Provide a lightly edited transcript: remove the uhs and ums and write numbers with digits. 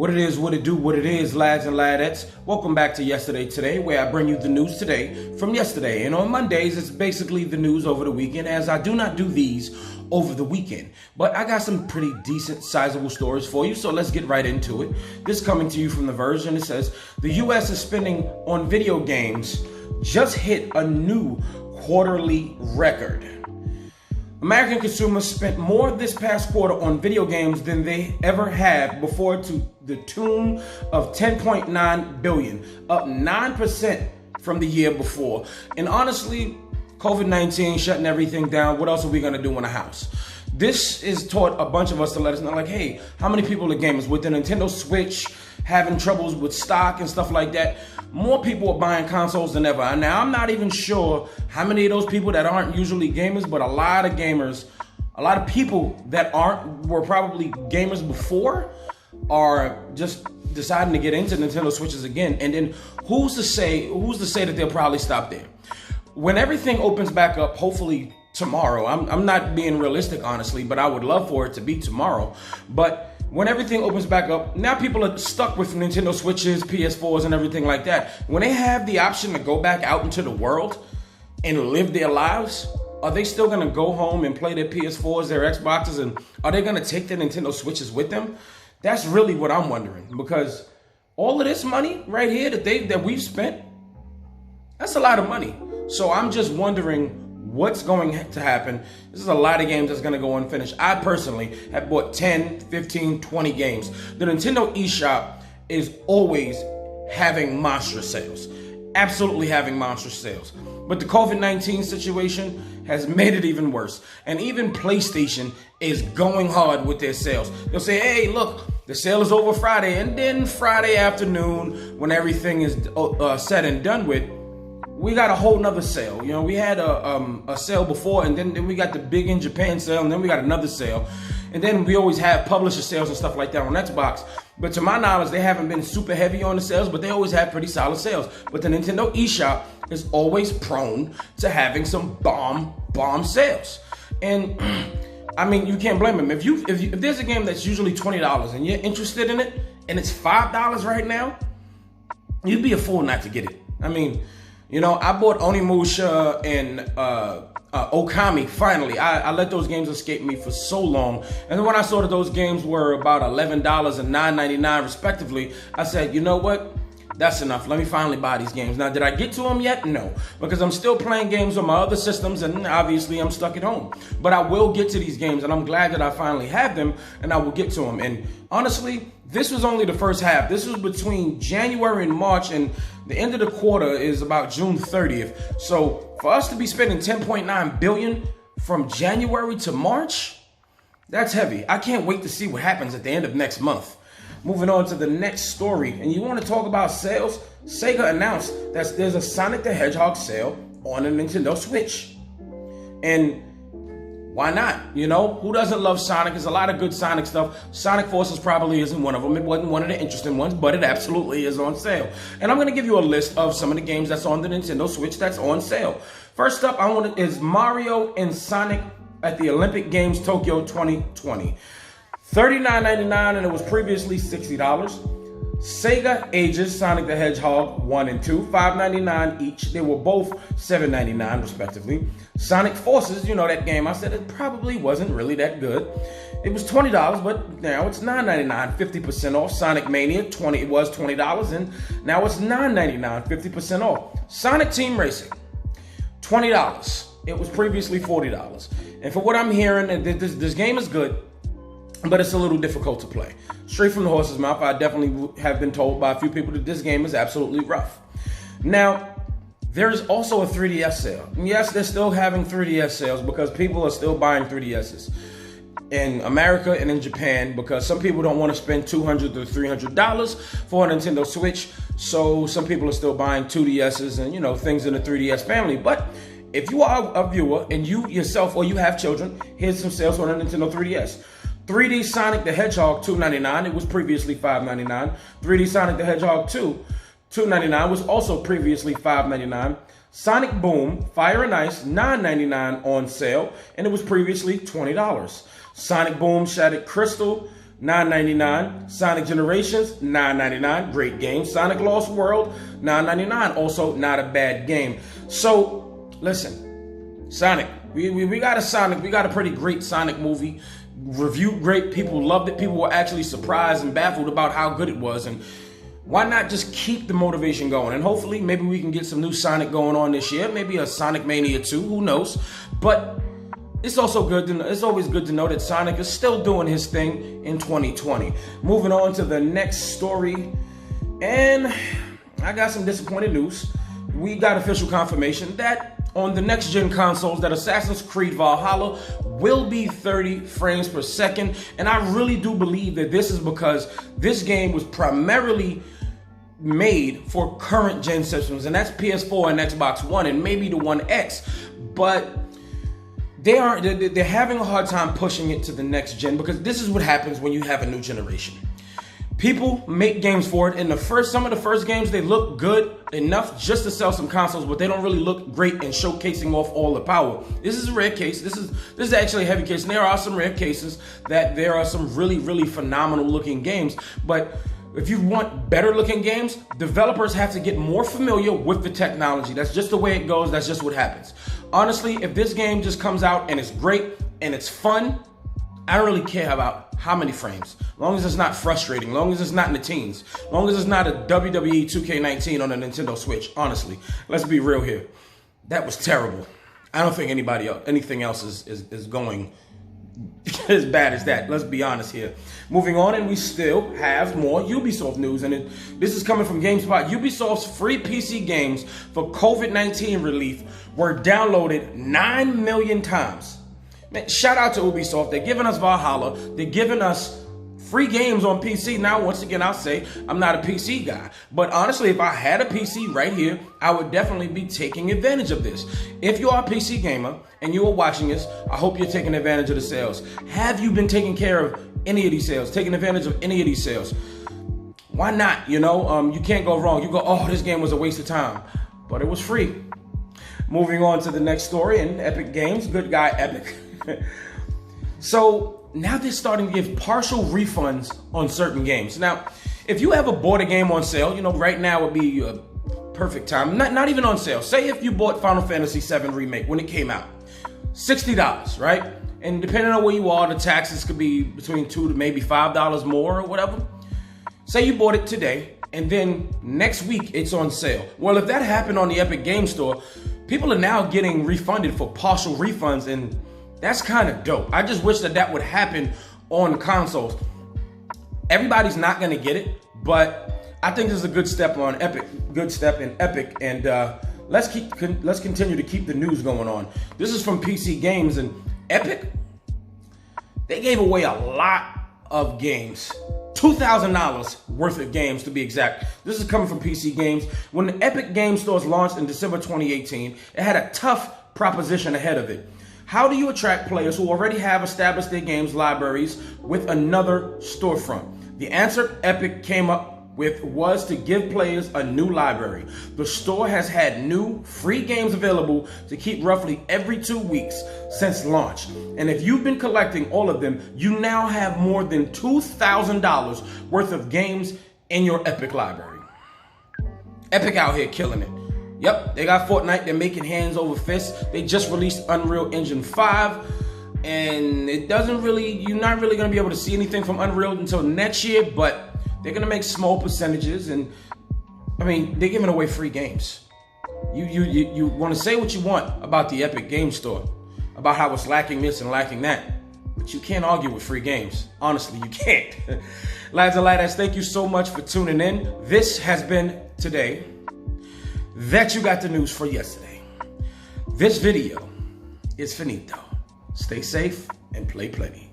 What it is, what it do, what it is, lads and ladettes. Welcome back to Yesterday Today, where I bring you the news today from yesterday. And on Mondays, it's basically the news over the weekend, as I do not do these over the weekend. But I got some pretty decent, sizable stories for you, so let's get right into it. This coming to you from The Verge, and it says, the U.S. is spending on video games just hit a new quarterly record. American consumers spent more this past quarter on video games than they ever had before, to the tune of $10.9 billion, up 9% from the year before. And honestly, COVID-19 shutting everything down, what else are we going to do in a house? This is taught a bunch of us to let us know, like, hey, how many people are gamers? With the Nintendo Switch having troubles with stock and stuff like that, more people are buying consoles than ever. Now, I'm not even sure how many of those people that aren't usually gamers, but a lot of gamers, a lot of people that were probably gamers before are just deciding to get into Nintendo Switches again. And then who's to say that they'll probably stop there? When everything opens back up, hopefully tomorrow, I'm not being realistic, honestly, but I would love for it to be tomorrow. But when everything opens back up, now people are stuck with Nintendo Switches, PS4s, and everything like that. When they have the option to go back out into the world and live their lives, are they still going to go home and play their PS4s, their Xboxes, and are they going to take their Nintendo Switches with them? That's really what I'm wondering, because all of this money right here that we've spent, that's a lot of money. So I'm just wondering what's going to happen. This is a lot of games that's going to go unfinished. I personally have bought 10, 15, 20 games. The Nintendo eShop is always having monstrous sales. Absolutely having monstrous sales. But the COVID-19 situation has made it even worse. And even PlayStation is going hard with their sales. They'll say, hey, look, the sale is over Friday. And then Friday afternoon, when everything is said and done with, we got a whole nother sale. You know, we had a sale before, and then we got the big in Japan sale, and then we got another sale. And then we always have publisher sales and stuff like that on Xbox. But to my knowledge, they haven't been super heavy on the sales, but they always have pretty solid sales. But the Nintendo eShop is always prone to having some bomb sales. And I mean, you can't blame them. If there's a game that's usually $20 and you're interested in it, and it's $5 right now, you'd be a fool not to get it. I mean, you know, I bought Onimusha and Okami, finally. I let those games escape me for so long. And then when I saw that those games were about $11 and $9.99 respectively, I said, you know what? That's enough. Let me finally buy these games. Now, did I get to them yet? No, because I'm still playing games on my other systems, and obviously I'm stuck at home. But I will get to these games, and I'm glad that I finally have them, and I will get to them. And honestly, this was only the first half. This was between January and March, and the end of the quarter is about June 30th. So for us to be spending $10.9 billion from January to March, that's heavy. I can't wait to see what happens at the end of next month. Moving on to the next story, and you want to talk about sales? Sega announced that there's a Sonic the Hedgehog sale on the Nintendo Switch. And why not? You know, who doesn't love Sonic? There's a lot of good Sonic stuff. Sonic Forces probably isn't one of them. It wasn't one of the interesting ones, but it absolutely is on sale. And I'm going to give you a list of some of the games that's on the Nintendo Switch that's on sale. First up, is Mario and Sonic at the Olympic Games Tokyo 2020. $39.99, and it was previously $60. Sega Ages Sonic the Hedgehog 1 and 2, $5.99 each. They were both $7.99 respectively. Sonic Forces, you know that game, I said it probably wasn't really that good. It was $20, but now it's $9.99, 50% off. Sonic Mania, it was $20, and now it's $9.99, 50% off. Sonic Team Racing, $20. It was previously $40. And for what I'm hearing, this game is good, but it's a little difficult to play. Straight from the horse's mouth, I definitely have been told by a few people that this game is absolutely rough. Now, there's also a 3DS sale. And yes, they're still having 3DS sales because people are still buying 3DSs in America and in Japan, because some people don't want to spend $200 to $300 for a Nintendo Switch. So some people are still buying 2DSs and, you know, things in the 3DS family. But if you are a viewer and you yourself or you have children, here's some sales on a Nintendo 3DS. 3D Sonic the Hedgehog, $2.99. It was previously $5.99. 3D Sonic the Hedgehog 2, $2.99, was also previously $5.99. Sonic Boom, Fire and Ice, $9.99 on sale, and it was previously $20. Sonic Boom Shattered Crystal, $9.99. Sonic Generations, $9.99. Great game. Sonic Lost World, $9.99. Also not a bad game. So, listen, Sonic. We got a Sonic. We got a pretty great Sonic movie. Reviewed great. People loved it. People were actually surprised and baffled about how good it was. And why not just keep the motivation going? And hopefully, maybe we can get some new Sonic going on this year. Maybe a Sonic Mania 2. Who knows? But it's also good. It's always good to know that Sonic is still doing his thing in 2020. Moving on to the next story, and I got some disappointing news. We got official confirmation that on the next gen consoles, that Assassin's Creed Valhalla will be 30 frames per second, and I really do believe that this is because this game was primarily made for current gen systems, and that's PS4 and Xbox One and maybe the One X, but they're having a hard time pushing it to the next gen, because this is what happens when you have a new generation. People make games for it, and some of the first games, they look good enough just to sell some consoles, but they don't really look great in showcasing off all the power. This is a rare case. This is actually a heavy case, and there are some rare cases that there are some really, really phenomenal looking games, but if you want better looking games, developers have to get more familiar with the technology. That's just the way it goes. That's just what happens. Honestly, if this game just comes out and it's great and it's fun, I don't really care about how many frames. As long as it's not frustrating, as long as it's not in the teens, as long as it's not a WWE 2K19 on a Nintendo Switch. Honestly, let's be real here. That was terrible. I don't think anything else is going as bad as that. Let's be honest here. Moving on, and we still have more Ubisoft news, and this is coming from GameSpot. Ubisoft's free PC games for COVID-19 relief were downloaded 9 million times. Man, shout out to Ubisoft. They're giving us Valhalla. They're giving us free games on PC. Now, once again, I'll say I'm not a PC guy, but honestly, if I had a PC right here, I would definitely be taking advantage of this. If you are a PC gamer and you are watching this, I hope you're taking advantage of the sales. Have you been taking care of any of these sales, taking advantage of any of these sales? Why not? You know, you can't go wrong. You go, oh, this game was a waste of time, but it was free. Moving on to the next story, in Epic Games, good guy Epic. So now they're starting to give partial refunds on certain games. Now, if you ever bought a game on sale, you know, right now would be a perfect time. Not even on sale. Say if you bought Final Fantasy VII Remake when it came out, $60, right? And depending on where you are, the taxes could be between $2 to maybe $5 more or whatever. Say you bought it today, and then next week it's on sale. Well, if that happened on the Epic Game Store, people are now getting refunded for partial refunds, and that's kind of dope. I just wish that would happen on consoles. Everybody's not going to get it, but I think this is a good step on Epic. Good step in Epic, and let's continue to keep the news going on. This is from PC Games, and Epic, they gave away a lot of games. $2,000 worth of games to be exact. This is coming from PC Games. When the Epic Game Stores launched in December 2018, it had a tough proposition ahead of it. How do you attract players who already have established their games libraries with another storefront? The answer Epic came up with was to give players a new library. The store has had new free games available to keep roughly every 2 weeks since launch. And if you've been collecting all of them, you now have more than $2,000 worth of games in your Epic library. Epic out here killing it. Yep, they got Fortnite. They're making hands over fists. They just released Unreal Engine 5. And you're not really going to be able to see anything from Unreal until next year, but they're going to make small percentages. And I mean, they're giving away free games. You want to say what you want about the Epic Game Store, about how it's lacking this and lacking that, but you can't argue with free games. Honestly, you can't. Lads and lads, thank you so much for tuning in. This has been today that you got the news for yesterday. This video is finito. Stay safe and play plenty.